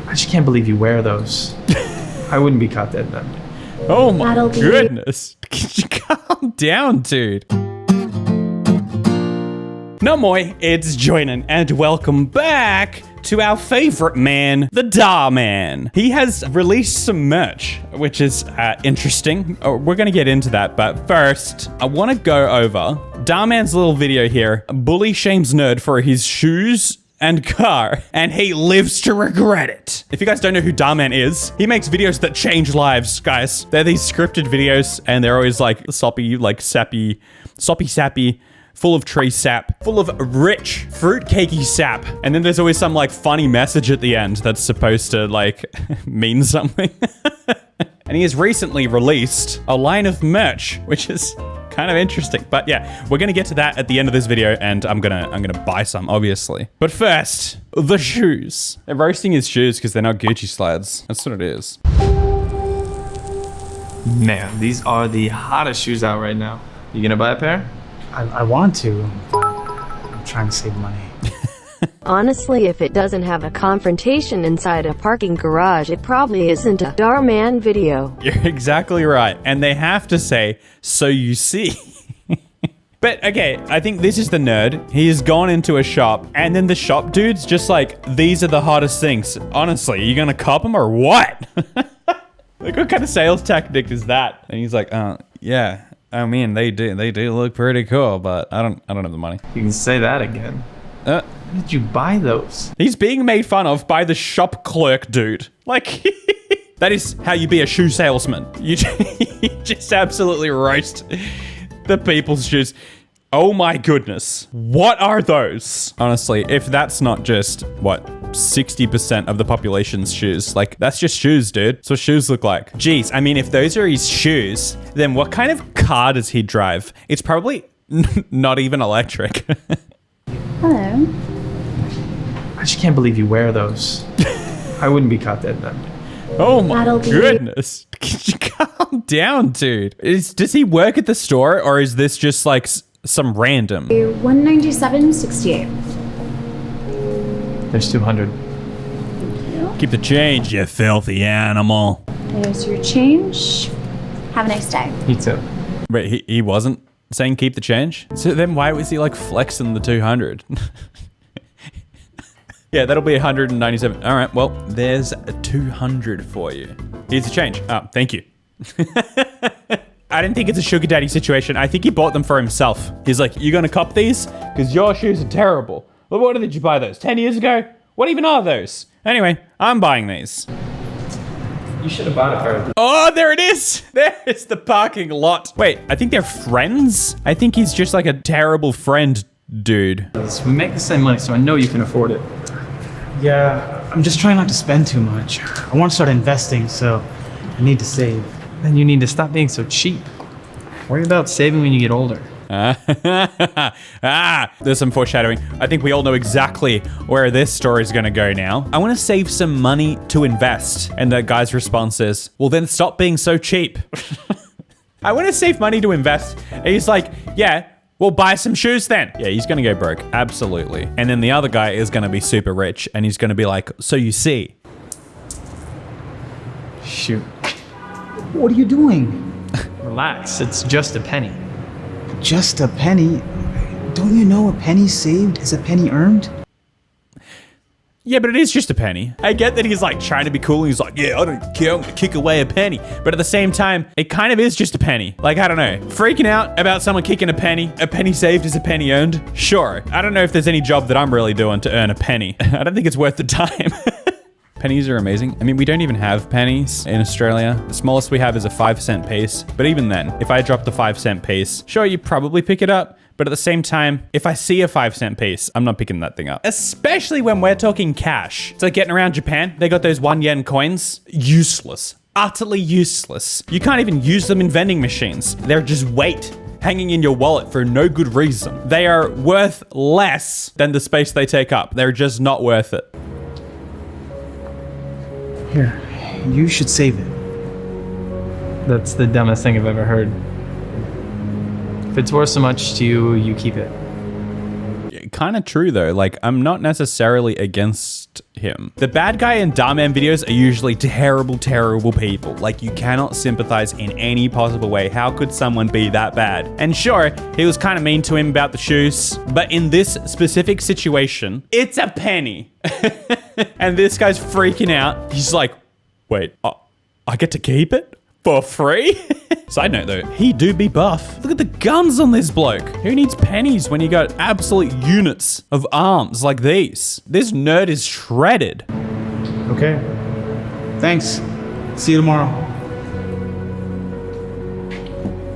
I just can't believe you wear those. I wouldn't be caught dead then. Oh my goodness. Can you calm down, dude? No moi, it's Joinen, and welcome back to our favorite man, the Dhar Mann. He has released some merch, which is interesting. We're gonna get into that, but first, I wanna go over Dhar Mann's little video here. Bully shames nerd for his shoes and car, and he lives to regret it. If you guys don't know who Dhar Mann is, he makes videos that change lives, guys. They're these scripted videos, and they're always like soppy, like sappy, full of tree sap, full of rich fruitcakey sap. And then there's always some like funny message at the end that's supposed to like mean something. And he has recently released a line of merch, which is kind of interesting. But yeah, we're gonna get to that at the end of this video, and I'm gonna buy some, obviously. But first, the shoes. They're roasting his shoes because they're not Gucci slides. That's what it is. Man, these are the hottest shoes out right now. You gonna buy a pair? I want to, but I'm trying to save money. Honestly, if it doesn't have a confrontation inside a parking garage, it probably isn't a Dhar Mann video. You're exactly right. And they have to say, so you see. But okay, I think this is the nerd. He has gone into a shop, and then the shop dude's just like, these are the hottest things. Honestly, are you gonna cop them or what? Like, what kind of sales tactic is that? And he's like, yeah. I mean, they do look pretty cool, but I don't have the money. You can say that again. Where did you buy those? He's being made fun of by the shop clerk dude. Like, that is how you be a shoe salesman. You just absolutely roast the people's shoes. Oh my goodness. What are those? Honestly, if that's not just, what, 60% of the population's shoes. Like, that's just shoes, dude. That's what shoes look like. Jeez, I mean, if those are his shoes, then what kind of car does he drive? It's probably not even electric. Hello. I just can't believe you wear those. I wouldn't be caught dead then. Oh my goodness. Can you calm down, dude? Does he work at the store, or is this just like some random? $197.68. There's 200. Keep the change, you filthy animal. There's your change. Have a nice day. You too. Wait, he wasn't saying keep the change? So then why was he like flexing the 200? Yeah, that'll be 197. All right, well, there's 200 for you. Here's the change. Oh, thank you. I didn't think it's a sugar daddy situation. I think he bought them for himself. He's like, you gonna cop these? Because your shoes are terrible. Well, what did you buy those? 10 years ago? What even are those? Anyway, I'm buying these. You should have bought a pair of these. Oh, there it is. There's the parking lot. Wait, I think they're friends? I think he's just like a terrible friend dude. We make the same money, so I know you can afford it. Yeah, I'm just trying not to spend too much. I want to start investing, so I need to save. Then you need to stop being so cheap. Worry about saving when you get older. There's some foreshadowing. I think we all know exactly where this story is gonna go now. I wanna save some money to invest. And that guy's response is, well then stop being so cheap. I wanna save money to invest. And he's like, yeah, we'll buy some shoes then. Yeah, he's gonna go broke, absolutely. And then the other guy is gonna be super rich, and he's gonna be like, so you see. Shoot. What are you doing? Relax, it's just a penny. Just a penny? Don't you know a penny saved is a penny earned? Yeah, but it is just a penny. I get that he's like trying to be cool and he's like, yeah, I don't care, I'm gonna kick away a penny. But at the same time, it kind of is just a penny. Like, I don't know. Freaking out about someone kicking a penny saved is a penny earned? Sure. I don't know if there's any job that I'm really doing to earn a penny. I don't think it's worth the time. Pennies are amazing. I mean, we don't even have pennies in Australia. The smallest we have is a 5-cent piece. But even then, if I drop the 5-cent piece, sure, you probably pick it up. But at the same time, if I see a 5-cent piece, I'm not picking that thing up. Especially when we're talking cash. It's like getting around Japan. They got those 1 yen coins. Useless. Utterly useless. You can't even use them in vending machines. They're just weight hanging in your wallet for no good reason. They are worth less than the space they take up. They're just not worth it. Here, you should save it. That's the dumbest thing I've ever heard. If it's worth so much to you, you keep it. Kind of true though. Like, I'm not necessarily against him. The bad guy in Dhar Mann videos are usually terrible, terrible people. Like, you cannot sympathize in any possible way. How could someone be that bad? And sure, he was kind of mean to him about the shoes, but in this specific situation, it's a penny. And this guy's freaking out. He's like, wait, I get to keep it? For free? Side note though, he do be buff. Look at the guns on this bloke. Who needs pennies when you got absolute units of arms like these? This nerd is shredded. Okay. Thanks. See you tomorrow.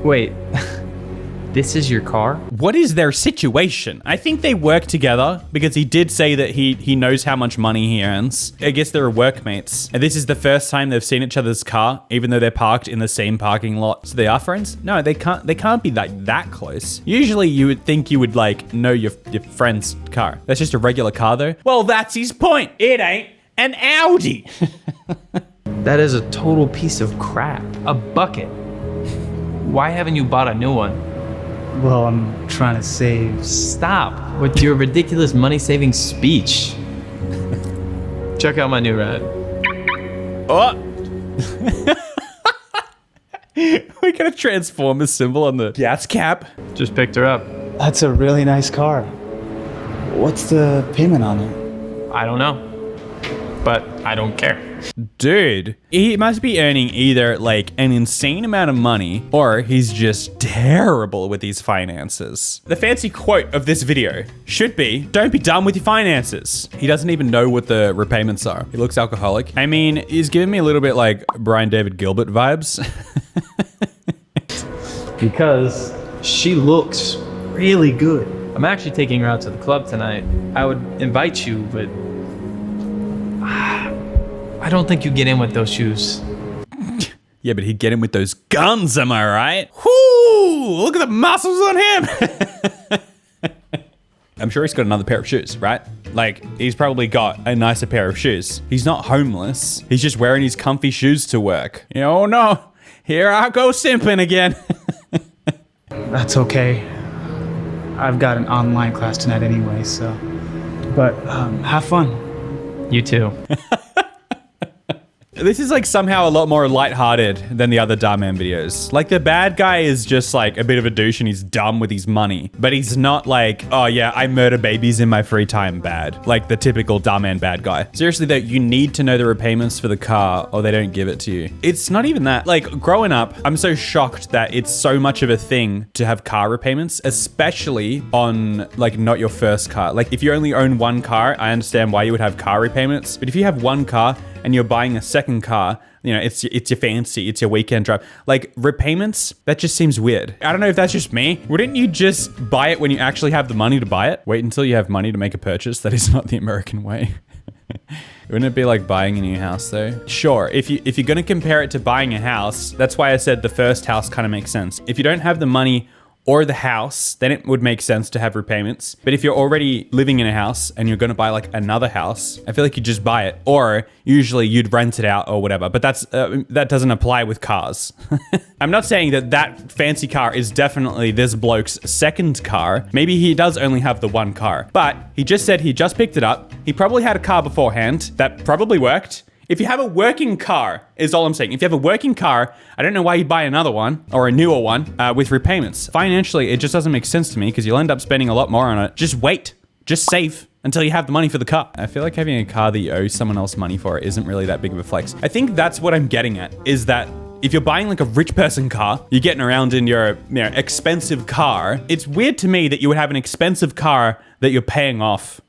Wait, this is your car? What is their situation? I think they work together because he did say that he knows how much money he earns. I guess they're workmates. And this is the first time they've seen each other's car, even though they're parked in the same parking lot. So they are friends? No, they can't be like that close. Usually you would think you would like know your friend's car. That's just a regular car though. Well, that's his point. It ain't an Audi. That is a total piece of crap. A bucket. Why haven't you bought a new one? Well, I'm trying to save. Stop with your ridiculous money-saving speech. Check out my new ride. Oh. We got a Transformers symbol on the gas cap. Just picked her up. That's a really nice car. What's the payment on it? I don't know, but I don't care. Dude, he must be earning either like an insane amount of money or he's just terrible with his finances. The fancy quote of this video should be, don't be dumb with your finances. He doesn't even know what the repayments are. He looks alcoholic. I mean, he's giving me a little bit like Brian David Gilbert vibes. Because she looks really good. I'm actually taking her out to the club tonight. I would invite you, but I don't think you get in with those shoes. Yeah, but he'd get him with those guns, am I right? Whoo! Look at the muscles on him! I'm sure he's got another pair of shoes, right? Like, he's probably got a nicer pair of shoes. He's not homeless. He's just wearing his comfy shoes to work. Oh no, here I go simping again. That's okay. I've got an online class tonight anyway, so. But have fun. You too. This is like somehow a lot more lighthearted than the other Dhar Mann videos. Like the bad guy is just like a bit of a douche and he's dumb with his money, but he's not like, oh yeah, I murder babies in my free time bad. Like the typical Dhar Mann bad guy. Seriously though, you need to know the repayments for the car or they don't give it to you. It's not even that. Like growing up, I'm so shocked that it's so much of a thing to have car repayments, especially on like not your first car. Like if you only own one car, I understand why you would have car repayments, but if you have one car and you're buying a second car, you know, it's your fancy, it's your weekend drive. Like repayments, that just seems weird. I don't know if that's just me. Wouldn't you just buy it when you actually have the money to buy it? Wait until you have money to make a purchase. That is not the American way. Wouldn't it be like buying a new house though? Sure, if you're gonna compare it to buying a house, that's why I said the first house kind of makes sense. If you don't have the money or the house, then it would make sense to have repayments. But if you're already living in a house and you're gonna buy like another house, I feel like you just buy it, or usually you'd rent it out or whatever. But that doesn't apply with cars. I'm not saying that fancy car is definitely this bloke's second car. Maybe he does only have the one car, but he just said he just picked it up. He probably had a car beforehand that probably worked. If you have a working car, is all I'm saying. If you have a working car, I don't know why you'd buy another one or a newer one with repayments. Financially, it just doesn't make sense to me because you'll end up spending a lot more on it. Just wait. Just save until you have the money for the car. I feel like having a car that you owe someone else money for isn't really that big of a flex. I think that's what I'm getting at, is that if you're buying like a rich person car, you're getting around in your expensive car. It's weird to me that you would have an expensive car that you're paying off.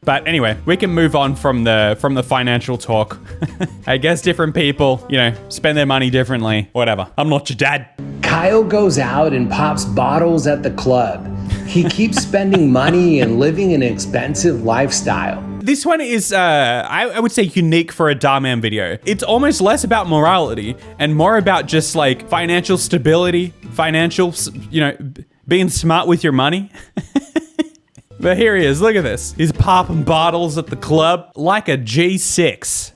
But anyway, we can move on from the financial talk. I guess different people, spend their money differently. Whatever. I'm not your dad. Kyle goes out and pops bottles at the club. He keeps spending money and living an expensive lifestyle. This one is, I would say, unique for a Dhar Mann video. It's almost less about morality and more about just like financial stability, being smart with your money. But here he is, look at this. He's popping bottles at the club like a G6.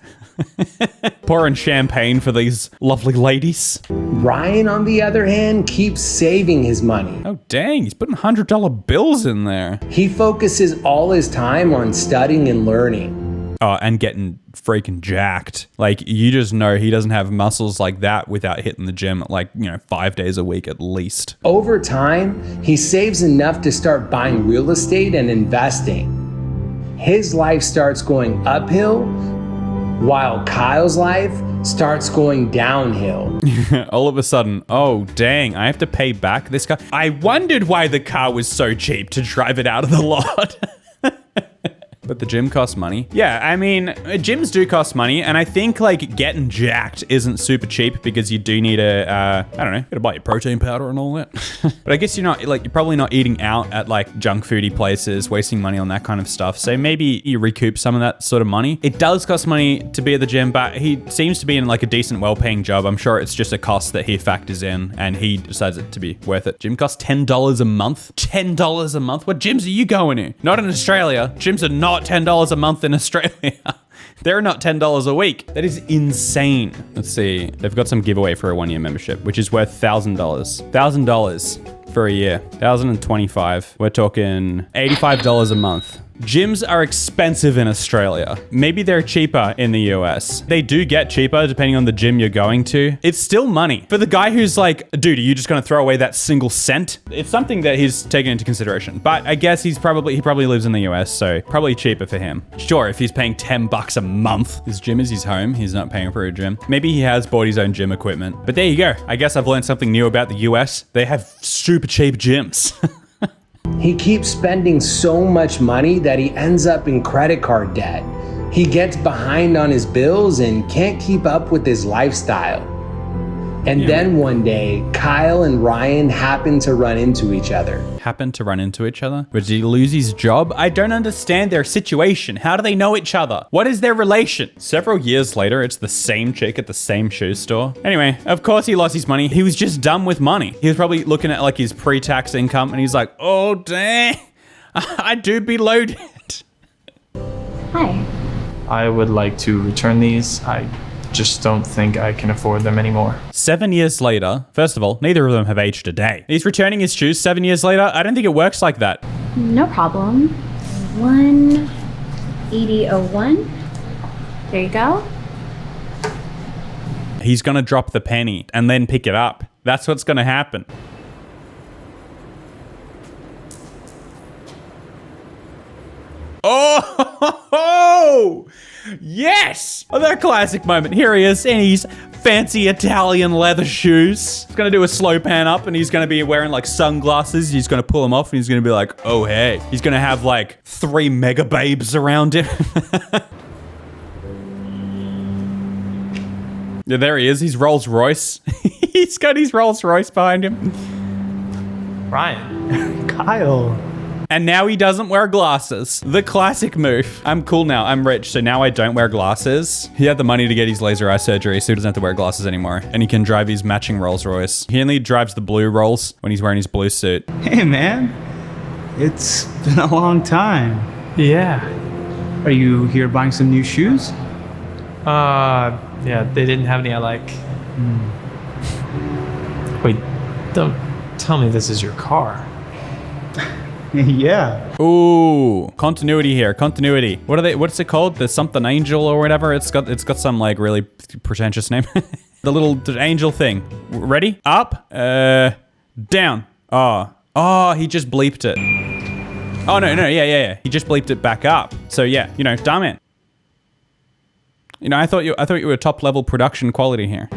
Pouring champagne for these lovely ladies. Ryan, on the other hand, keeps saving his money. Oh dang, he's putting $100 bills in there. He focuses all his time on studying and learning. Oh, and getting freaking jacked. Like, you just know he doesn't have muscles like that without hitting the gym like, 5 days a week at least. Over time, he saves enough to start buying real estate and investing. His life starts going uphill, while Kyle's life starts going downhill. All of a sudden, oh dang, I have to pay back this car. I wondered why the car was so cheap to drive it out of the lot. But the gym costs money. Yeah, I mean, gyms do cost money, and I think like getting jacked isn't super cheap because you do need I don't know, you gotta buy your protein powder and all that. But I guess you're probably not eating out at like junk foody places, wasting money on that kind of stuff. So maybe you recoup some of that sort of money. It does cost money to be at the gym, but he seems to be in like a decent, well-paying job. I'm sure it's just a cost that he factors in, and he decides it to be worth it. Gym costs $10 a month. $10 a month? What gyms are you going to? Not in Australia. Gyms are not $10 a month in Australia. They're not $10 a week. That is insane. Let's see. They've got some giveaway for a 1-year membership, which is worth $1,000. $1,000 for a year. 1,025. We're talking $85 a month. Gyms are expensive in Australia. Maybe they're cheaper in the US. They do get cheaper depending on the gym you're going to. It's still money. For the guy who's like, dude, are you just gonna throw away that single cent? It's something that he's taken into consideration. But I guess he probably lives in the US, so probably cheaper for him. Sure, if he's paying $10 a month, his gym is his home. He's not paying for a gym. Maybe he has bought his own gym equipment. But there you go. I guess I've learned something new about the US. They have super cheap gyms. He keeps spending so much money that he ends up in credit card debt. He gets behind on his bills and can't keep up with his lifestyle. And then one day, Kyle and Ryan happen to run into each other. Happen to run into each other? But did he lose his job? I don't understand their situation. How do they know each other? What is their relation? Several years later, it's the same chick at the same shoe store. Anyway, of course he lost his money. He was just done with money. He was probably looking at like his pre-tax income and he's like, oh dang, I do be loaded. Hi. I would like to return these. I just don't think I can afford them anymore. 7 years later, first of all, neither of them have aged a day. He's returning his shoes 7 years later. I don't think it works like that. No problem. 180.01. There you go. He's gonna drop the penny and then pick it up. That's what's gonna happen. Oh, yes! Oh, that classic moment. Here he is in his fancy Italian leather shoes. He's gonna do a slow pan up and he's gonna be wearing like sunglasses. He's gonna pull them off and he's gonna be like, oh, hey. He's gonna have like 3 mega babes around him. Yeah, there he is. He's Rolls Royce. He's got his Rolls Royce behind him. Ryan. Kyle. And now he doesn't wear glasses. The classic move. I'm cool now. I'm rich, so now I don't wear glasses. He had the money to get his laser eye surgery, so he doesn't have to wear glasses anymore. And he can drive his matching Rolls Royce. He only drives the blue Rolls when he's wearing his blue suit. Hey, man. It's been a long time. Yeah. Are you here buying some new shoes? Yeah, they didn't have any I like. Wait, don't tell me this is your car. Yeah. Ooh, continuity here. Continuity. What are they? What's it called? The something angel or whatever. It's got some like really pretentious name. The little angel thing. Ready? Up. Down. Oh, he just bleeped it. Oh no, yeah. He just bleeped it back up. So yeah, Dhar Mann. I thought you were top level production quality here.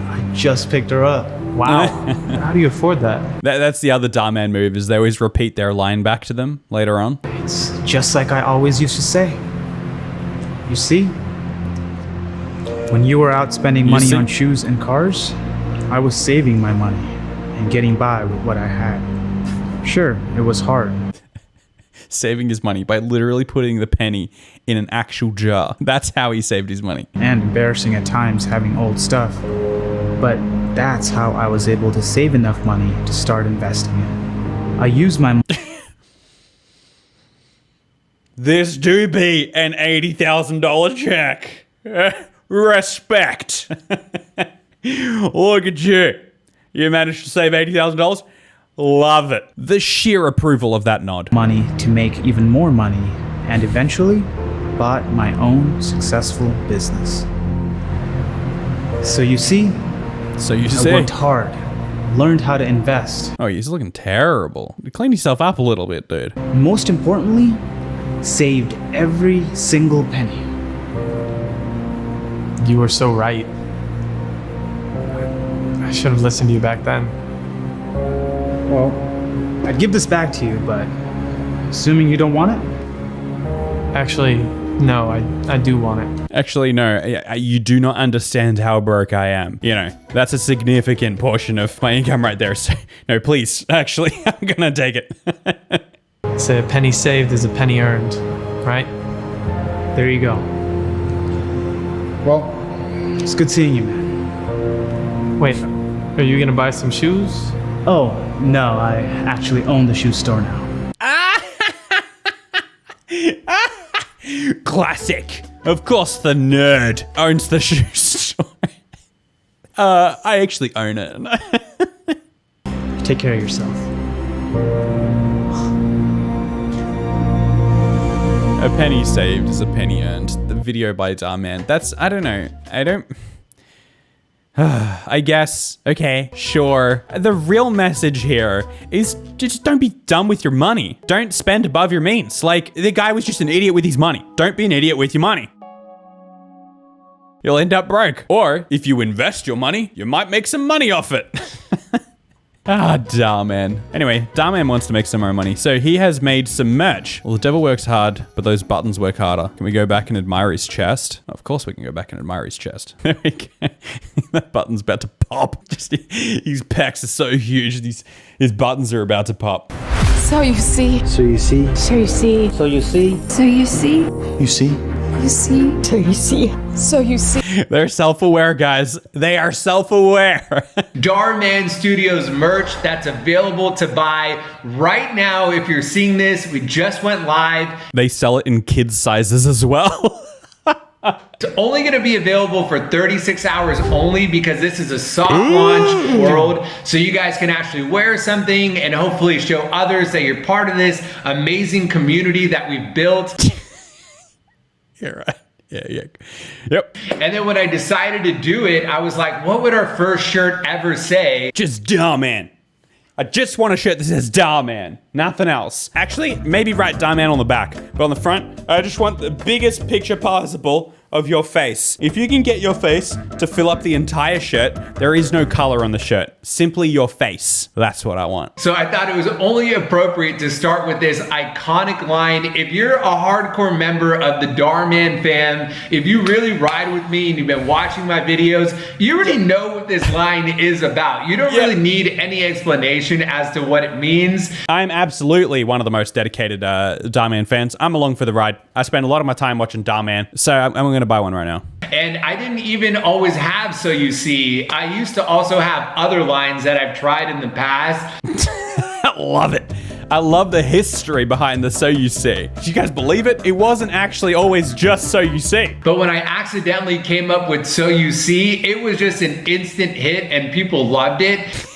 I just picked her up. Wow. How do you afford that? That's the other Dhar Mann move, is they always repeat their line back to them later on. It's just like I always used to say. You see? When you were out spending money on shoes and cars, I was saving my money and getting by with what I had. Sure, it was hard. Saving his money by literally putting the penny in an actual jar. That's how he saved his money. And embarrassing at times having old stuff. But that's how I was able to save enough money to start investing it. I used my This do be an $80,000 check. Respect. Look at you. You managed to save $80,000? Love it. The sheer approval of that nod. money to make even more money and eventually bought my own successful business. So you see, I worked hard, learned how to invest. Oh, he's looking terrible. Clean yourself up a little bit, dude. Most importantly, saved every single penny. You were so right. I should have listened to you back then. Well, I'd give this back to you, but assuming you don't want it? Actually, no, I do want it. Actually, no, you do not understand how broke I am. You know, that's a significant portion of my income right there. So, no, please, actually, I'm gonna take it. Say a penny saved is a penny earned, right? There you go. Well, it's good seeing you, man. Wait, are you gonna buy some shoes? Oh, no, I actually own the shoe store now. Classic. Of course, the nerd owns the shoe store. I actually own it. Take care of yourself. A penny saved is a penny earned. The video by Dhar Mann. That's, I don't know. I guess, okay, sure. The real message here is just don't be dumb with your money. Don't spend above your means. Like, the guy was just an idiot with his money. Don't be an idiot with your money. You'll end up broke. Or, if you invest your money, you might make some money off it. Dhar Mann. Anyway, Dhar Mann wants to make some more money, so he has made some merch. Well, the devil works hard, but those buttons work harder. Can we go back and admire his chest? Of course we can go back and admire his chest. There we go. That button's about to pop. Just his pecs are so huge. His buttons are about to pop. So you see. So you see. So you see. So you see. So you see. You see. You see. So you see. So you see. They're self-aware, guys. They are self-aware. Dhar Mann Studios merch that's available to buy right now. If you're seeing this, we just went live. They sell it in kids sizes as well. It's only going to be available for 36 hours only because this is a soft launch world. So you guys can actually wear something and hopefully show others that you're part of this amazing community that we've built. You're right. Yeah. Yep. And then when I decided to do it, I was like, what would our first shirt ever say? Just Dhar Mann. I just want a shirt that says Dhar Mann. Nothing else. Actually, maybe write Dhar Mann on the back. But on the front, I just want the biggest picture possible of your face. If you can get your face to fill up the entire shirt, there is no color on the shirt. Simply your face. That's what I want. So I thought it was only appropriate to start with this iconic line. If you're a hardcore member of the Dhar Mann fam, if you really ride with me and you've been watching my videos, you already know what this line is about. You don't really need any explanation as to what it means. I'm absolutely one of the most dedicated Dhar Mann fans. I'm along for the ride. I spend a lot of my time watching Dhar Mann, so I'm going to buy one right now. And I didn't even always have So You See. I used to also have other lines that I've tried in the past. I love it. I love the history behind the So You See. Did you guys believe it? It wasn't actually always just So You See. But when I accidentally came up with So You See, it was just an instant hit and people loved it.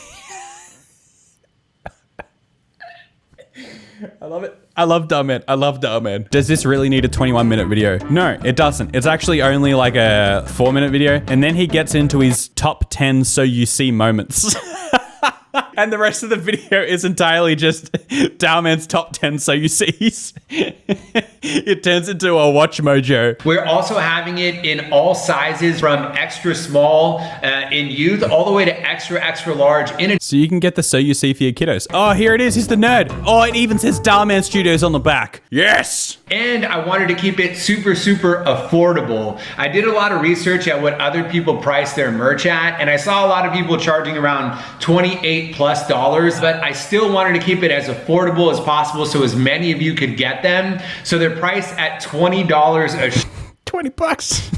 I love it. I love Dhar Mann. I love Dhar Mann. Does this really need a 21-minute video? No, it doesn't. It's actually only like a 4-minute video. And then he gets into his top 10 So You See moments. And the rest of the video is entirely just Dhar Mann's top 10 So You Sees. It turns into a watch mojo. We're also having it in all sizes from extra small in youth all the way to extra, extra large in it. So you can get the So You See for your kiddos. Oh, here it is. He's the nerd. Oh, it even says Dhar Mann Studios on the back. Yes! And I wanted to keep it super, super affordable. I did a lot of research at what other people price their merch at, and I saw a lot of people charging around $28+ but I still wanted to keep it as affordable as possible so as many of you could get them. So they're priced at $20 a 20 bucks.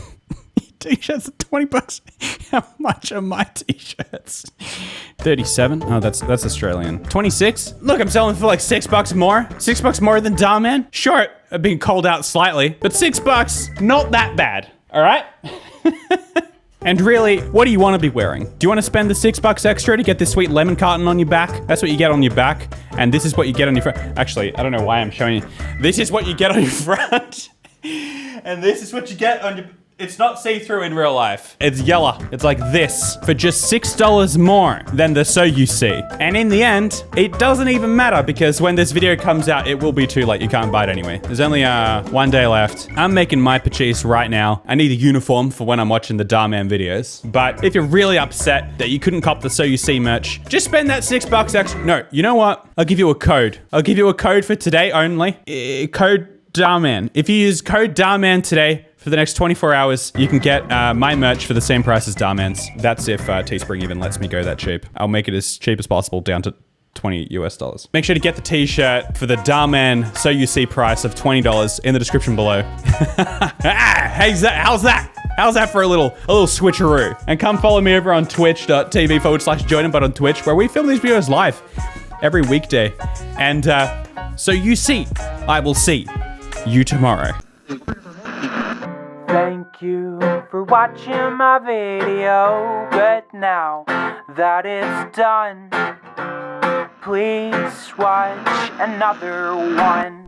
T-shirts are 20 bucks. How much are my t-shirts? 37? Oh, that's Australian. 26? Look, I'm selling for like $6 more. $6 more than Dhar Mann? Sure, I've been called out slightly, but $6, not that bad. All right? And really, what do you want to be wearing? Do you want to spend the $6 extra to get this sweet lemon carton on your back? That's what you get on your back. And this is what you get on your front. Actually, I don't know why I'm showing you. This is what you get on your front. And this is what you get on your... It's not see-through in real life. It's yellow. It's like this for just $6 more than the So You See. And in the end, it doesn't even matter because when this video comes out, it will be too late. You can't buy it anyway. There's only 1 day left. I'm making my purchase right now. I need a uniform for when I'm watching the Dhar Mann videos. But if you're really upset that you couldn't cop the So You See merch, just spend that $6 extra. No, you know what? I'll give you a code. I'll give you a code for today only. Code Dhar Mann. If you use code Dhar Mann today, for the next 24 hours, you can get my merch for the same price as Dhar Mann's. That's if Teespring even lets me go that cheap. I'll make it as cheap as possible, down to $20 US. Make sure to get the t-shirt for the Dhar Mann So You See price of $20 in the description below. How's that? How's that for a little switcheroo? And come follow me over on twitch.tv/Joinen, but on Twitch, where we film these videos live every weekday. And so you see, I will see you tomorrow. Thank you for watching my video, but now that it's done, please watch another one.